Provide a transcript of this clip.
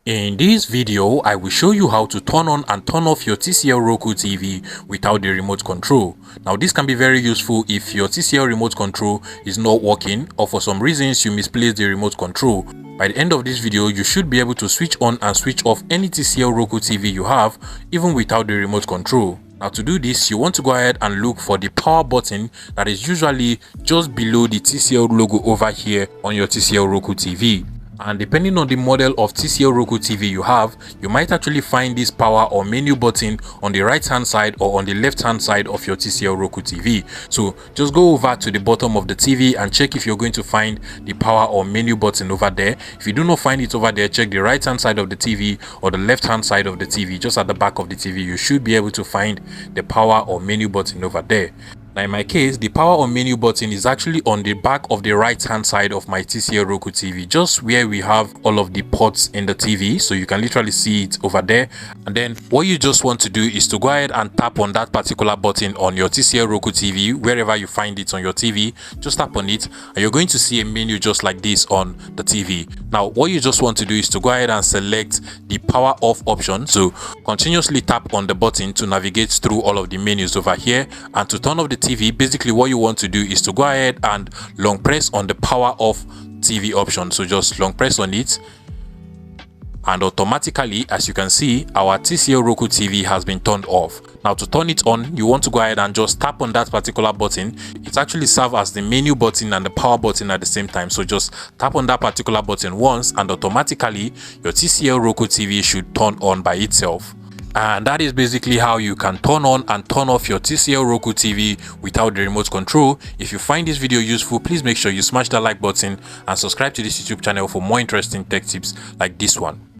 In this video, I will show you how to turn on and turn off your TCL Roku TV without the remote control. Now this can be very useful if your TCL remote control is not working or for some reasons you misplaced the remote control. By the end of this video, you should be able to switch on and switch off any TCL Roku TV you have even without the remote control. Now to do this, you want to go ahead and look for the power button that is usually just below the TCL logo over here on your TCL Roku TV. And depending on the model of TCL Roku TV you have, you might actually find this power or menu button on the right hand side or on the left hand side of your TCL Roku TV. So just go over to the bottom of the TV and check if you're going to find the power or menu button over there. If you do not find it over there, check the right hand side of the TV or the left hand side of the TV. Just at the back of the TV, you should be able to find the power or menu button over there. Now in my case, the power or menu button is actually on the back of the right hand side of my TCL Roku TV, just where we have all of the ports in the TV, so you can literally see it over there. And then what you just want to do is to go ahead and tap on that particular button on your TCL Roku TV, wherever you find it on your TV. Just tap on it and you're going to see a menu just like this on the TV. Now what you just want to do is to go ahead and select the power off option, so continuously tap on the button to navigate through all of the menus over here. And to turn off the TV, basically what you want to do is to go ahead and long press on the power off TV option. So just long press on it and automatically, as you can see, our TCL Roku TV has been turned off. Now to turn it on, you want to go ahead and just tap on that particular button. It actually serves as the menu button and the power button at the same time. So just tap on that particular button once and automatically your TCL Roku TV should turn on by itself. And that is basically how you can turn on and turn off your TCL Roku TV without the remote control. If you find this video useful, please make sure you smash that like button and subscribe to this YouTube channel for more interesting tech tips like this one.